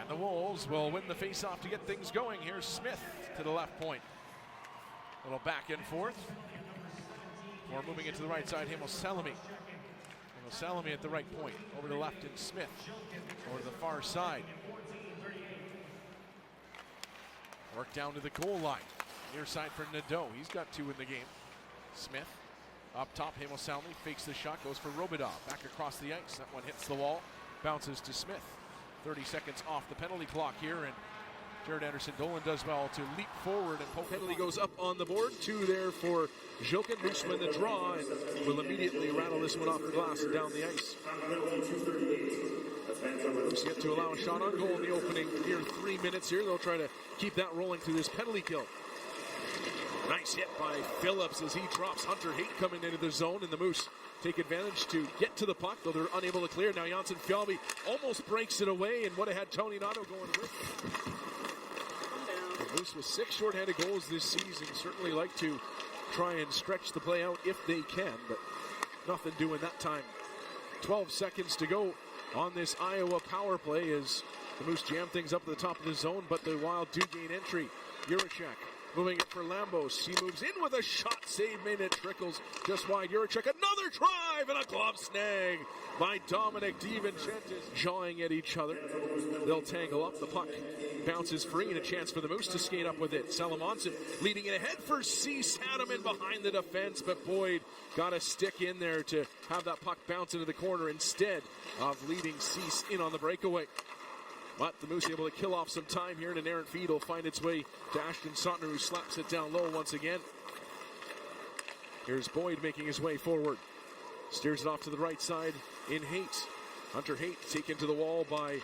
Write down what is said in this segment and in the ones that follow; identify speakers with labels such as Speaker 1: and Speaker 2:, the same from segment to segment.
Speaker 1: And the Wolves will win the faceoff to get things going. Here's Smith to the left point. Little back and forth. Or moving it to the right side, Elias Salomonsson. Elias Salomonsson at the right point. Over to the left and Smith. Over to the far side. Work down to the goal line. Near side for Nadeau. He's got 2 in the game. Smith up top. Elias Salomonsson fakes the shot. Goes for Robidov. Back across the ice. That one hits the wall. Bounces to Smith. 30 seconds off the penalty clock here. And Jared Anderson-Dolan does well to leap forward and poke.
Speaker 2: Penalty goes up on the board. 2 there for Jokin. Moose win the draw and will immediately rattle this one off the glass and down the ice. Moose yet to allow a shot on goal in the opening here 3 minutes here. They'll try to keep that rolling through this penalty kill. Nice hit by Phillips as he drops Hunter Haight coming into the zone, and the Moose take advantage to get to the puck, though they're unable to clear. Now Janssen Fjallby almost breaks it away, and would have had Tony Nato going with it. The Moose with 6 shorthanded goals this season certainly like to try and stretch the play out if they can, but nothing doing that time. 12 seconds to go on this Iowa power play as the Moose jam things up at the top of the zone, but the Wild do gain entry. Juracek moving it for Lambos. He moves in with a shot save, made it trickles just wide. Juracek, another drive and a glove snag by Dominic DiVincentis. Jawing at each other. They'll tangle up. The puck bounces free and a chance for the Moose to skate up with it. Salomonsson leading it ahead for Cease. Had him in behind the defense, but Boyd got a stick in there to have that puck bounce into the corner instead of leading Cease in on the breakaway. But the Moose able to kill off some time here, and an errant feed will find its way to Ashton Sautner, who slaps it down low once again. Here's Boyd making his way forward. Steers it off to the right side in Haight. Hunter Haight taken to the wall by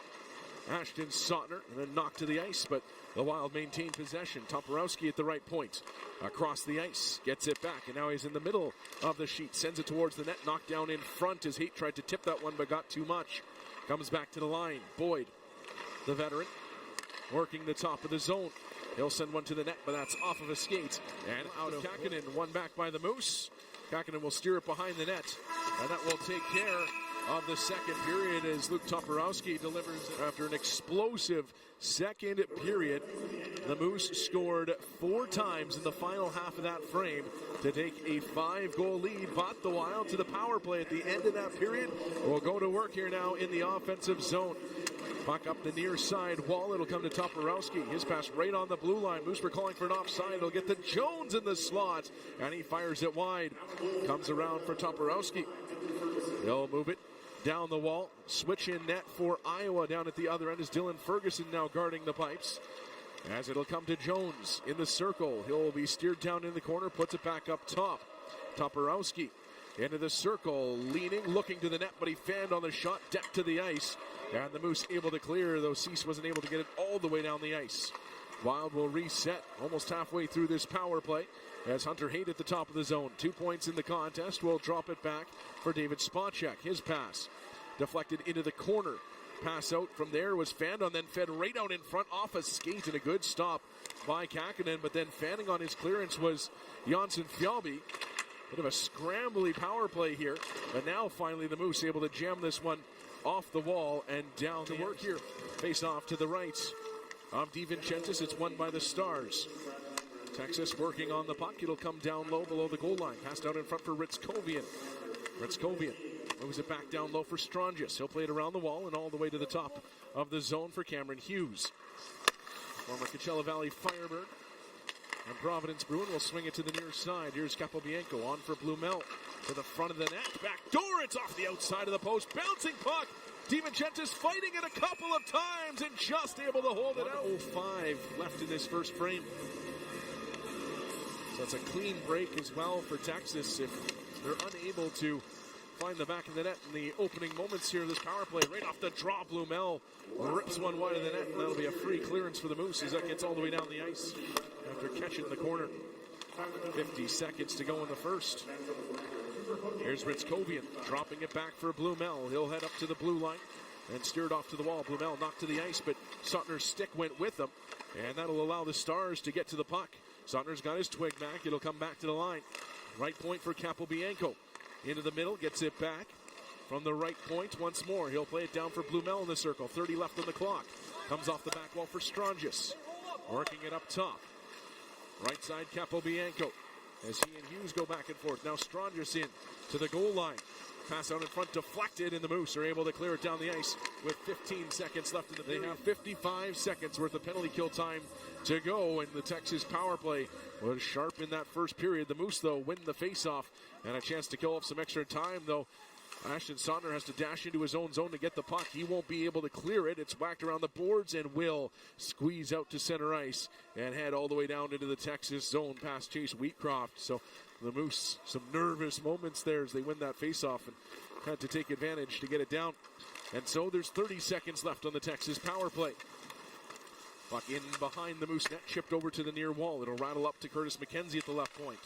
Speaker 2: Ashton Sautner, and then knocked to the ice, but the Wild maintain possession. Toporowski at the right point. Across the ice, gets it back, and now he's in the middle of the sheet. Sends it towards the net, knocked down in front as Haight tried to tip that one, but got too much. Comes back to the line. Boyd, the veteran, working the top of the zone. He'll send one to the net, but that's off of a skate. And out of Kakkonen, one back by the Moose. Kakkonen will steer it behind the net, and that will take care of the second period as Luke Toporowski delivers after an explosive second period. The Moose scored 4 times in the final half of that frame to take a 5-goal lead, but the Wild to the power play at the end of that period will go to work here now in the offensive zone. Puck up the near side wall. It'll come to Toporowski. His pass right on the blue line. Moose were calling for an offside. It'll get to Jones in the slot, and he fires it wide. Comes around for Toporowski. He'll move it down the wall. Switch in net for Iowa down at the other end is Dylan Ferguson now guarding the pipes. As it'll come to Jones in the circle. He'll be steered down in the corner, puts it back up top. Toporowski into the circle, leaning, looking to the net, but he fanned on the shot, deck to the ice. And the Moose able to clear, though Cease wasn't able to get it all the way down the ice. Wild will reset almost halfway through this power play as Hunter Haight at the top of the zone. 2 points in the contest. Will drop it back for David Spacek. His pass deflected into the corner. Pass out from there was fanned on, then fed right out in front off a skate, and a good stop by Kakkonen. But then fanning on his clearance was Janssen Fjallby. Bit of a scrambly power play here. But now finally the Moose able to jam this one off the wall and down to work here. Face off to the right of DiVincentis. It's won by the Stars. Texas working on the puck. It'll come down low below the goal line. Passed out in front for Ritzkovian. Ritzkovian moves it back down low for Strongis. He'll play it around the wall and all the way to the top of the zone for Cameron Hughes. Former Coachella Valley Firebird and Providence Bruin will swing it to the near side. Here's Capobianco on for Blumel. To the front of the net. Back door. It's off the outside of the post. Bouncing puck. DiVincentis fighting it a couple of times and just able to hold it out. 1:05 left in this first frame. So it's a clean break as well for Texas if they're unable to find the back of the net in the opening moments here of this power play. Right off the draw, Blumel rips one wide of the net, and that'll be a free clearance for the Moose as that gets all the way down the ice after catching the corner. 50 seconds to go in the first. Here's Ritzkovian dropping it back for Blumel. He'll head up to the blue line and steer it off to the wall. Blumel knocked to the ice, but Sautner's stick went with him, and that'll allow the Stars to get to the puck. Sautner's got his twig back. It'll come back to the line. Right point for Capobianco. Into the middle, gets it back from the right point once more. He'll play it down for Blumel in the circle. 30 left on the clock. Comes off the back wall for Strangis. Working it up top. Right side, Capobianco. As he and Hughes go back and forth. Now Strangis in to the goal line. Pass out in front, deflected, and the Moose are able to clear it down the ice with 15 seconds left in the period. They have 55 seconds worth of penalty kill time to go, and the Texas power play was sharp in that first period. The Moose, though, win the faceoff and a chance to kill off some extra time, though. Ashton Sautner has to dash into his own zone to get the puck. He won't be able to clear it. It's whacked around the boards and will squeeze out to center ice and head all the way down into the Texas zone past Chase Wheatcroft. So the Moose, some nervous moments there as they win that faceoff and had to take advantage to get it down. And so there's 30 seconds left on the Texas power play. Puck in behind the Moose net, chipped over to the near wall. It'll rattle up to Curtis McKenzie at the left point.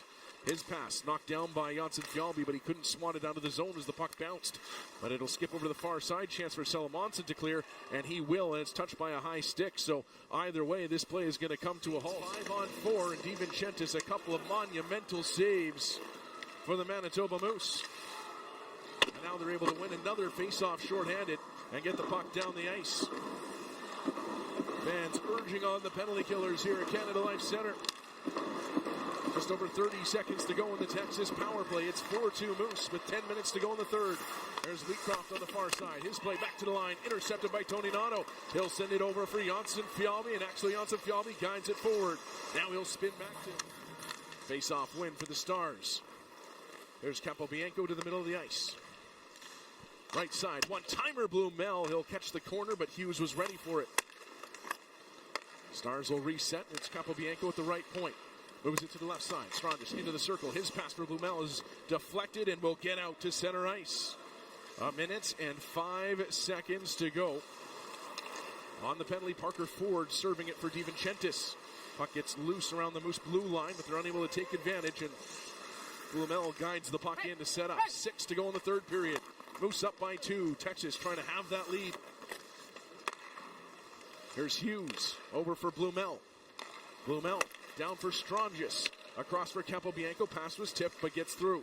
Speaker 2: His pass knocked down by Janssen Fjallby, but he couldn't swat it down to the zone as the puck bounced. But it'll skip over to the far side. Chance for Salomonsson to clear, and he will, and it's touched by a high stick. So either way, this play is going to come to a halt. 5-on-4, and DiVincentis a couple of monumental saves for the Manitoba Moose. And now they're able to win another face-off shorthanded and get the puck down the ice. Fans urging on the penalty killers here at Canada Life Center. Just over 30 seconds to go in the Texas power play. It's 4-2 Moose with 10 minutes to go in the third. There's Wheatcroft on the far side. His play back to the line, intercepted by Tony Nato. He'll send it over for Janssen Fjallby, and actually Janssen Fjallby guides it forward. Now he'll spin back to face-off win for the Stars. There's Capobianco to the middle of the ice. Right side, one-timer Blumel. He'll catch the corner, but Hughes was ready for it. Stars will reset. It's Capobianco at the right point. Moves it to the left side. Strangis into the circle. His pass for Blumel is deflected and will get out to center ice. 1 minute and 5 seconds to go. On the penalty, Parker Ford serving it for DiVincentis. Puck gets loose around the Moose blue line, but they're unable to take advantage, and Blumel guides the puck in to set up. 6 to go in the third period. Moose up by 2. Texas trying to have that lead. Here's Hughes over for Blumel. Blumel down for Strangis. Across for Capobianco. Pass was tipped, but gets through.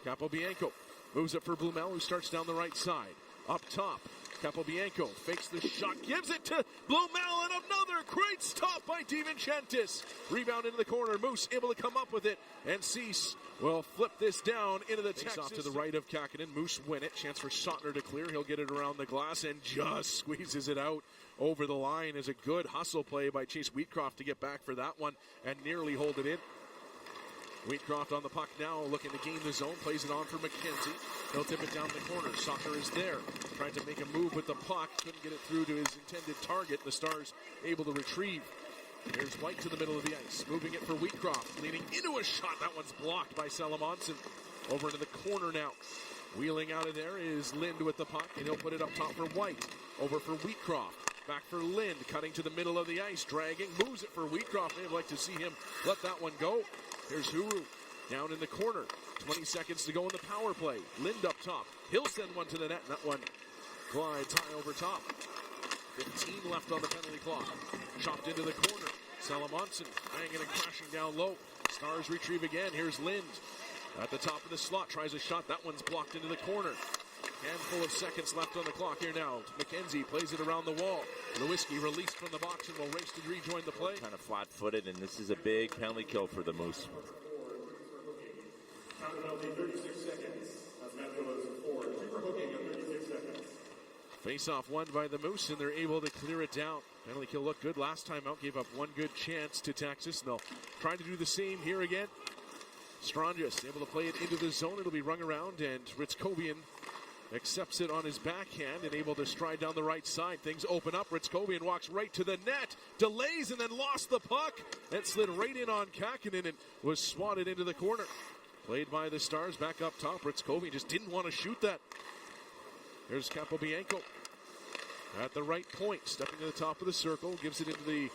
Speaker 2: Capobianco moves it for Blumel, who starts down the right side. Up top, Capobianco fakes the shot, gives it to Blumel, and another great stop by DiVincentis. Rebound into the corner. Moose able to come up with it, and Cease will flip this down into the Texas. Off to the right of Kakinen. Moose win it. Chance for Sautner to clear. He'll get it around the glass and just squeezes it out over the line. Is a good hustle play by Chase Wheatcroft to get back for that one and nearly hold it in. Wheatcroft on the puck now, looking to gain the zone, plays it on for McKenzie. He'll tip it down the corner. Sautner is there, trying to make a move with the puck. Couldn't get it through to his intended target. The Stars able to retrieve. Here's White to the middle of the ice, moving it for Wheatcroft, leading into a shot. That one's blocked by Salomonsson. Over into the corner now. Wheeling out of there is Lind with the puck, and he'll put it up top for White. Over for Wheatcroft. Back for Lind, cutting to the middle of the ice, dragging, moves it for Wheatcroft. They'd like to see him let that one go. Here's Huru down in the corner. 20 seconds to go in the power play. Lind up top. He'll send one to the net, and that one glides high over top. 15 left on the penalty clock. Chopped into the corner. Salomonsson banging and crashing down low. Stars retrieve again. Here's Lind at the top of the slot. Tries a shot. That one's blocked into the corner. Handful of seconds left on the clock here now. McKenzie plays it around the wall. Lewinsky released from the box and will race to rejoin the play.
Speaker 3: Kind of flat-footed, and this is a big penalty kill for the Moose.
Speaker 2: Face-off won by the Moose, and they're able to clear it down. Penalty kill looked good last time out. Gave up one good chance to Texas, and they'll try to do the same here again. Strangis able to play it into the zone. It'll be rung around, and Ritzkovian accepts it on his backhand and able to stride down the right side. Things open up. Ritzkovian walks right to the net, delays, and then lost the puck. That slid right in on Kakinen and was swatted into the corner. Played by the Stars back up top. Ritzkovian just didn't want to shoot that. Here's Capobianco at the right point, stepping to the top of the circle, gives it into the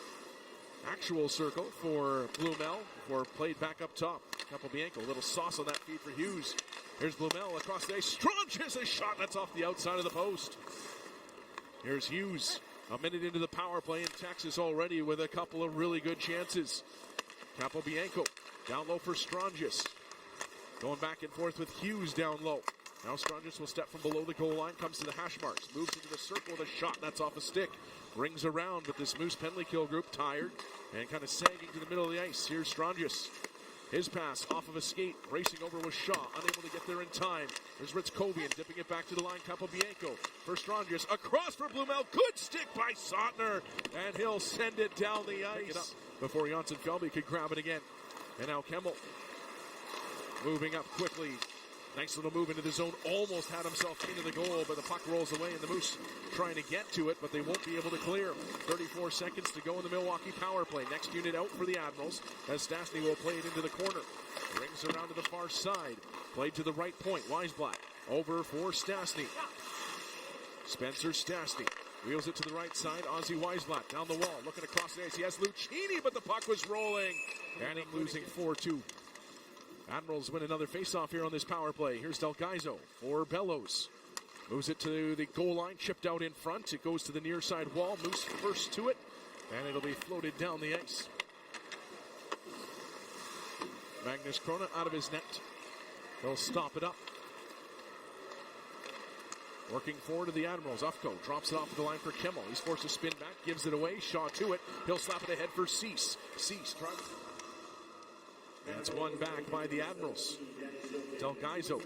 Speaker 2: actual circle for Blumel, before played back up top. Capobianco, a little sauce on that feed for Hughes. Here's Blumel across the ice. Strangis a shot that's off the outside of the post. Here's Hughes, a minute into the power play in Texas already with a couple of really good chances. Capobianco down low for Strangis. Going back and forth with Hughes down low. Now Strongest will step from below the goal line, comes to the hash marks, moves into the circle with a shot, that's off a stick. Rings around, but this Moose penalty kill group tired and kind of sagging to the middle of the ice. Here's Strongest. His pass off of a skate, racing over with Shaw, unable to get there in time. There's Ritzkovian dipping it back to the line, Capobianco for Strongest, across for Blumel, good stick by Sautner, and he'll send it down the ice before Janssen Felby could grab it again. And now Kemmel moving up quickly. Nice little move into the zone, almost had himself into the goal, but the puck rolls away and the Moose trying to get to it, but they won't be able to clear. 34 seconds to go in the Milwaukee power play. Next unit out for the Admirals as Stastny will play it into the corner. Rings around to the far side, played to the right point. Weisblatt over for Stastny. Spencer Stastny wheels it to the right side. Ozzy Weisblatt down the wall, looking across the ice. He has Lucchini, but the puck was rolling, and losing 4-2. Admirals win another faceoff here on this power play. Here's Del Gaizo for Bellows. Moves it to the goal line, chipped out in front. It goes to the near side wall. Moose first to it, and it'll be floated down the ice. Magnus Krona out of his net. They'll stop it up. Working forward to the Admirals. Ufko drops it off the line for Kemmel. He's forced to spin back, gives it away. Shaw to it. He'll slap it ahead for Cease. Cease tries. That's one back by the Admirals. Del Gaizo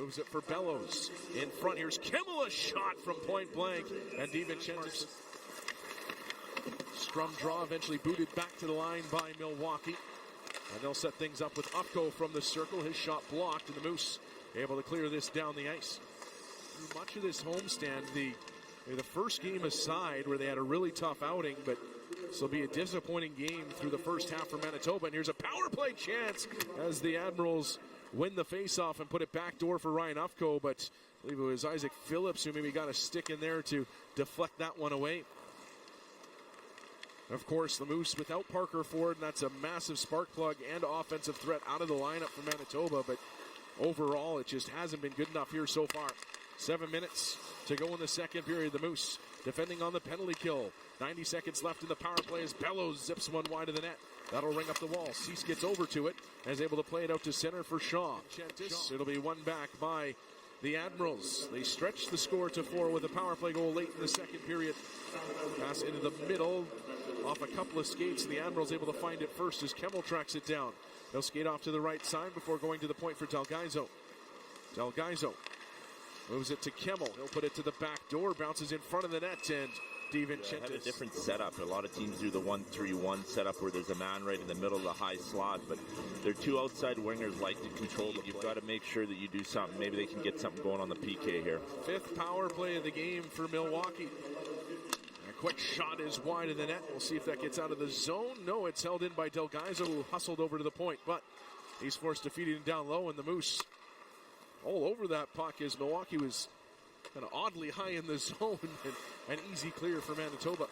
Speaker 2: moves it for Bellows. In front, here's Kemmel, a shot from point blank. And DiVincenzo's scrum draw eventually booted back to the line by Milwaukee. And they'll set things up with Ufko from the circle. His shot blocked, and the Moose able to clear this down the ice. Through much of this homestand, the first game aside, where they had a really tough outing, but this will be a disappointing game through the first half for Manitoba. And here's a power play chance as the Admirals win the faceoff and put it backdoor for Ryan Ufko. But I believe it was Isaac Phillips who maybe got a stick in there to deflect that one away. Of course, the Moose without Parker Ford, and that's a massive spark plug and offensive threat out of the lineup for Manitoba. But overall, it just hasn't been good enough here so far. 7 minutes to go in the second period. The Moose defending on the penalty kill. 90 seconds left in the power play as Bellows zips one wide of the net. That'll ring up the wall. Cease gets over to it and is able to play it out to center for Shaw. It'll be one back by the Admirals. They stretch the score to 4 with a power play goal late in the second period. Pass into the middle off a couple of skates, and the Admirals able to find it first as Kemmel tracks it down. They'll skate off to the right side before going to the point for Del Gaizo. Del Gaizo moves it to Kemmel. He'll put it to the back door, bounces in front of the net, and DiVincenzo.
Speaker 3: Have a different setup. A lot of teams do the 1-3-1 setup where there's a man right in the middle of the high slot, but their two outside wingers like to control the play. You've got to make sure that you do something. Maybe they can get something going on the PK here.
Speaker 2: Fifth power play of the game for Milwaukee. A quick shot is wide of the net. We'll see if that gets out of the zone. No, it's held in by Del Gaizo, who hustled over to the point, but he's forced to feed it down low, and the Moose all over that puck as Milwaukee was kind of oddly high in the zone, and an easy clear for Manitoba.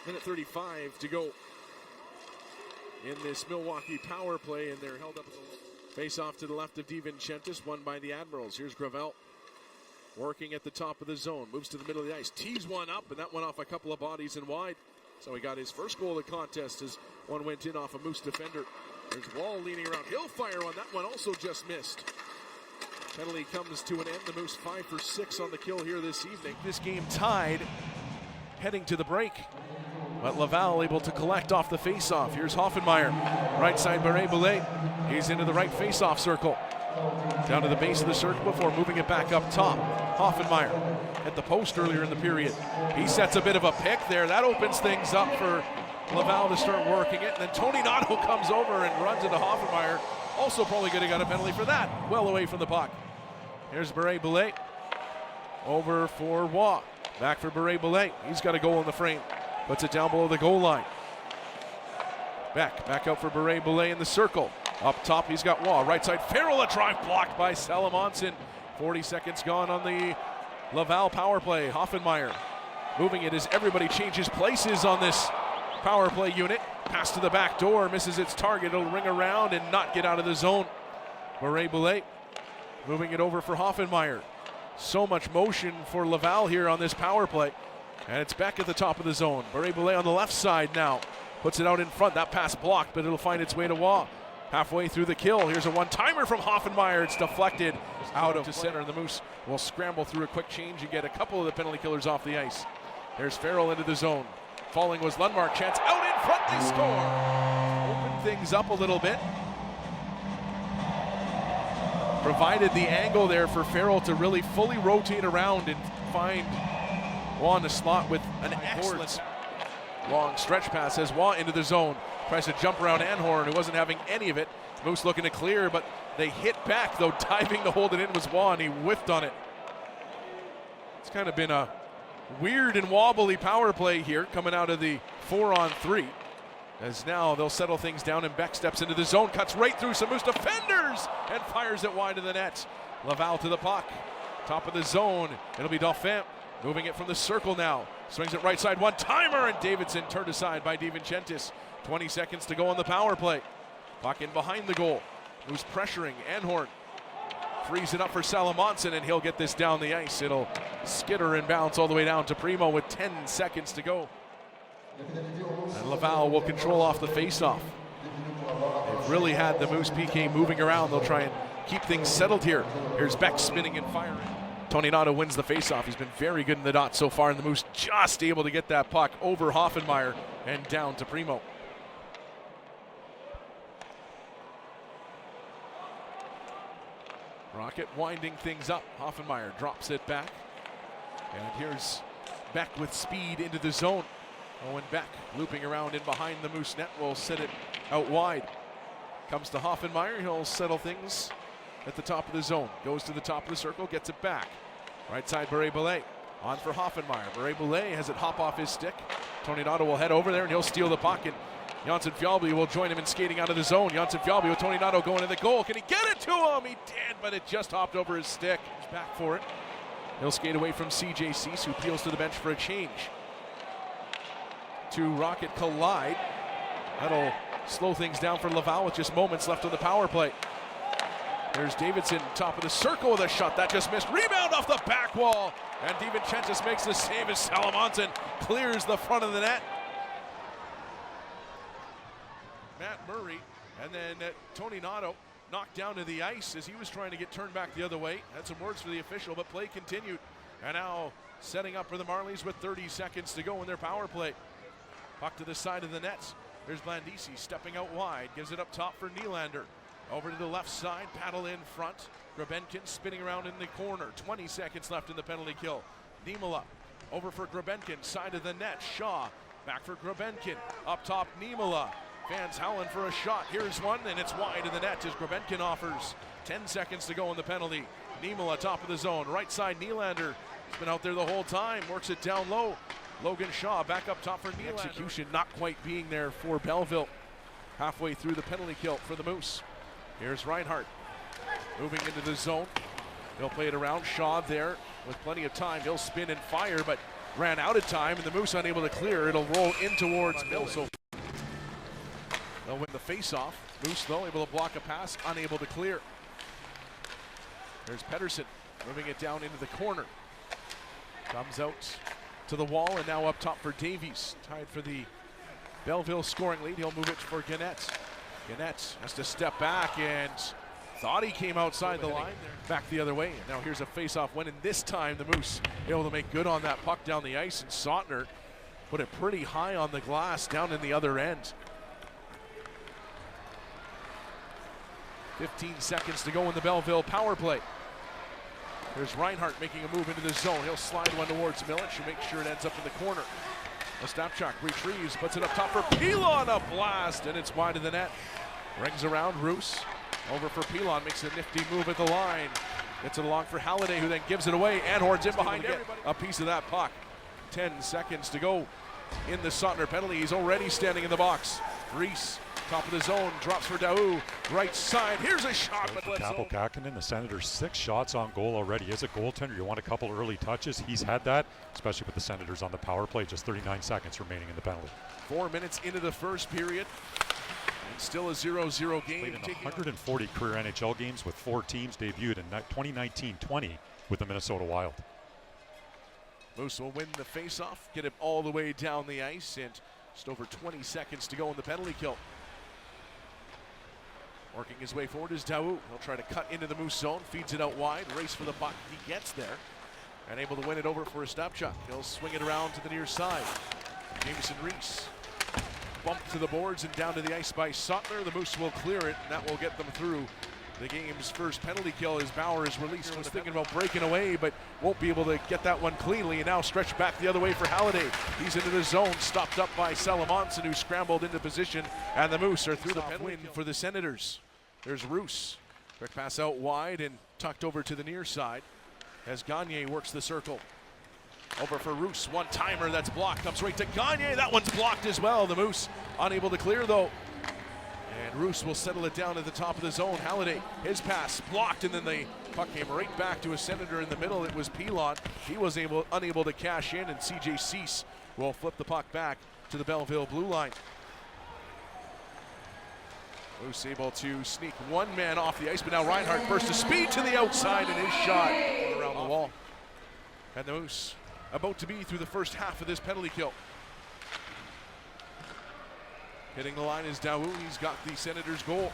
Speaker 2: Minute 35 to go in this Milwaukee power play, and they're held up. Face off to the left of DiVincenzo, won by the Admirals. Here's Gravel working at the top of the zone, moves to the middle of the ice, tees one up, and that went off a couple of bodies and wide. So he got his first goal of the contest as one went in off a Moose defender. There's Wall leaning around. He'll fire one. That one also just missed. Penalty comes to an end. The Moose 5 for 6 on the kill here this evening.
Speaker 1: This game tied, heading to the break. But Laval able to collect off the faceoff. Here's Hoffenmeyer. Right side, Beret-Boulet. He's into the right faceoff circle. Down to the base of the circle before moving it back up top. Hoffenmeyer at the post earlier in the period. He sets a bit of a pick there. That opens things up for Laval to start working it. And then Tony Nato comes over and runs into Hoffenmeyer. Also probably could have got a penalty for that. Well away from the puck. Here's Beret-Boulet. Over for Waugh. Back for Beret-Boulet. He's got a goal in the frame. Puts it down below the goal line. Back out for Beret-Boulet in the circle. Up top, he's got Waugh. Right side, Farrell, a drive blocked by Salomonsson. 40 seconds gone on the Laval power play. Hoffenmeyer moving it as everybody changes places on this power play unit. Pass to the back door, misses its target. It'll ring around and not get out of the zone. Beret-Boulet moving it over for Hoffenmeyer. So much motion for Laval here on this power play. And it's back at the top of the zone. Beret-Boulet on the left side now. Puts it out in front. That pass blocked, but it'll find its way to Waugh. halfway through the kill. Here's a one-timer from Hoffenmeyer. It's deflected out of center. The Moose will scramble through a quick change and get a couple of the penalty killers off the ice. There's Farrell into the zone. Falling was Lundmark. Chance out in front. They score. Open things up a little bit. Provided the angle there for Farrell to really fully rotate around and find Waugh in the slot with an excellent long stretch pass as Waugh into the zone. Tries to jump around Anhorn, who wasn't having any of it. Moose looking to clear, but they hit back, though diving to hold it in was Waugh, and he whiffed on it. It's kind of been a weird and wobbly power play here coming out of the 4-on-3. As now they'll settle things down, and Beck steps into the zone, cuts right through some Moose defenders, and fires it wide of the net. Laval to the puck. Top of the zone. It'll be Dauphin moving it from the circle now. Swings it right side, one-timer, and Davidson turned aside by DiVincentis. 20 seconds to go on the power play. Puck in behind the goal. Who's pressuring Anhorn. Frees it up for Salomonsson, and he'll get this down the ice. It'll skitter and bounce all the way down to Primo with 10 seconds to go. And Laval will control off the faceoff. They've really had the Moose PK moving around. They'll try and keep things settled here. Here's Beck spinning and firing. Tony Nato wins the faceoff. He's been very good in the dot so far, and the Moose just able to get that puck over Hoffenmeyer and down to Primo. Rocket winding things up. Hoffenmeyer drops it back. And here's Beck with speed into the zone. Owen Beck looping around in behind the Moose net will set it out wide. Comes to Hoffenmeyer. He'll settle things at the top of the zone. Goes to the top of the circle, gets it back. Right side, Beret-Boulet. On for Hoffenmeyer. Beret-Boulet has it hop off his stick. Tony Nato will head over there, and he'll steal the puck. And Janssen Fjallby will join him in skating out of the zone. Janssen Fjallby with Tony Nato going to the goal. Can he get it to him? He did, but it just hopped over his stick. He's back for it. He'll skate away from CJ Cease, who peels to the bench for a change. Two Rocket collide. That'll slow things down for Laval with just moments left on the power play. There's Davidson, top of the circle with a shot. That just missed. Rebound off the back wall. And DiVincentis makes the save as Salomonsson clears the front of the net. Matt Murray, and then Tony Nato knocked down to the ice as he was trying to get turned back the other way. Had some words for the official, but play continued. And now setting up for the Marlies with 30 seconds to go in their power play. Puck to the side of the net. There's Blandisi stepping out wide, gives it up top for Nylander. Over to the left side, paddle in front. Grebenkin spinning around in the corner. 20 seconds left in the penalty kill. Niemela over for Grebenkin, side of the net. Shaw back for Grebenkin. Up top, Niemela. Fans howling for a shot. Here's one, and it's wide of the net as Grebenkin offers. 10 seconds to go in the penalty. Niemela top of the zone. Right side, Nylander. He's been out there the whole time. Works it down low. Logan Shaw back up top for Nylander. Execution not quite being there for Belleville. Halfway through the penalty kill for the Moose. Here's Reinhardt moving into the zone. He'll play it around. Shaw there with plenty of time. He'll spin and fire, but ran out of time, and the Moose unable to clear. It'll roll in towards Mills. So they'll win the face-off. Moose, though, able to block a pass, unable to clear. There's Pettersson moving it down into the corner. Comes out to the wall, and now up top for Davies. Tied for the Belleville scoring lead. He'll move it for Gannett. Gannett has to step back and thought he came outside the line. Back the other way. And now here's a face-off win, and this time the Moose able to make good on that puck down the ice, and Sautner put it pretty high on the glass down in the other end. 15 seconds to go in the Belleville power play. There's Reinhardt making a move into the zone. He'll slide one towards Milic, who makes sure it ends up in the corner. Ostapchuk retrieves, puts it up top for Pilon, a blast, and it's wide of the net. Rings around, Roos over for Pilon, makes a nifty move at the line. Gets it along for Halliday, who then gives it away. Anhorn's in behind everybody. A piece of that puck. 10 seconds to go in the Sautner penalty. He's already standing in the box. Reese, top of the zone, drops for Daou. Right side, here's a shot. But
Speaker 4: Capo Kakinen, the Senators, 6 shots on goal already. As a goaltender, you want a couple early touches. He's had that, especially with the Senators on the power play. Just 39 seconds remaining in the penalty.
Speaker 1: 4 minutes into the first period. And still a 0-0 game.
Speaker 4: Played in 140 career NHL games with 4 teams. Debuted in 2019-20 with the Minnesota Wild.
Speaker 1: Moose will win the face-off, get it all the way down the ice, and just over 20 seconds to go in the penalty kill. Working his way forward is Daou. He'll try to cut into the Moose zone, feeds it out wide, race for the puck. He gets there and able to win it over for a stop chuck. He'll swing it around to the near side. Jameson Reese bumped to the boards and down to the ice by Sotner. The Moose will clear it, and that will get them through the game's first penalty kill as Bauer is released. Was thinking about breaking away, but won't be able to get that one cleanly. And now stretched back the other way for Halliday. He's into the zone, stopped up by Salomonsson, who scrambled into position, and the Moose are through the penalty win for the Senators. There's Roos. Quick pass out wide and tucked over to the near side as Gagne works the circle. Over for Roos, one-timer that's blocked, comes right to Gagne. That one's blocked as well. The Moose unable to clear though. And Roos will settle it down at the top of the zone. Halliday, his pass blocked, and then the puck came right back to a Senator in the middle. It was Pilon. He was unable to cash in, and CJ Cease will flip the puck back to the Belleville blue line. Moose able to sneak one man off the ice, but now Reinhart bursts to speed to the outside, and his shot around the wall. And the Moose about to be through the first half of this penalty kill. Hitting the line is Daou. He's got the Senators' goal.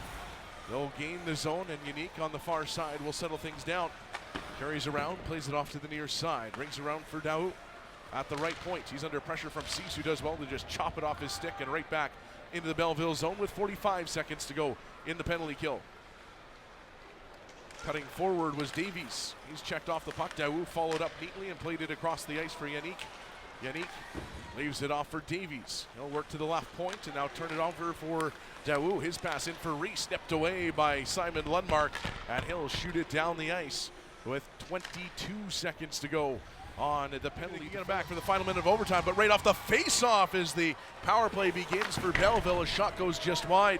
Speaker 1: They'll gain the zone, and Unique on the far side will settle things down. Carries around, plays it off to the near side. Rings around for Daou at the right point. He's under pressure from Cease, who does well to just chop it off his stick and right back into the Belleville zone with 45 seconds to go in the penalty kill. Cutting forward was Davies. He's checked off the puck. Daou followed up neatly and played it across the ice for Yannick. Yannick leaves it off for Davies. He'll work to the left point and now turn it over for Daou. His pass in for Reese, stepped away by Simon Lundmark, and he'll shoot it down the ice with 22 seconds to go on the penalty. You get it back for the final minute of overtime, but right off the face-off as the power play begins for Belleville, a shot goes just wide.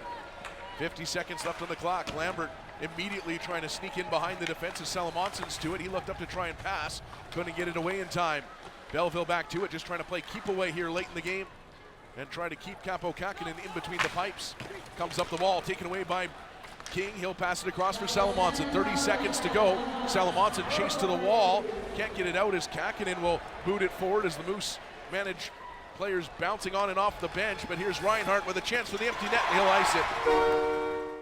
Speaker 1: 50 seconds left on the clock. Lambert immediately trying to sneak in behind the defense as Salomonsson's to it. He looked up to try and pass, couldn't get it away in time. Belleville back to it, just trying to play keep away here late in the game and try to keep Capo Kakinen in between the pipes. Comes up the wall, taken away by King. He'll pass it across for Salomonsson. 30 seconds to go. Salomonsson chased to the wall. Can't get it out as Kakinen will boot it forward as the Moose manage players bouncing on and off the bench. But here's Reinhart with a chance for the empty net, and he'll ice it.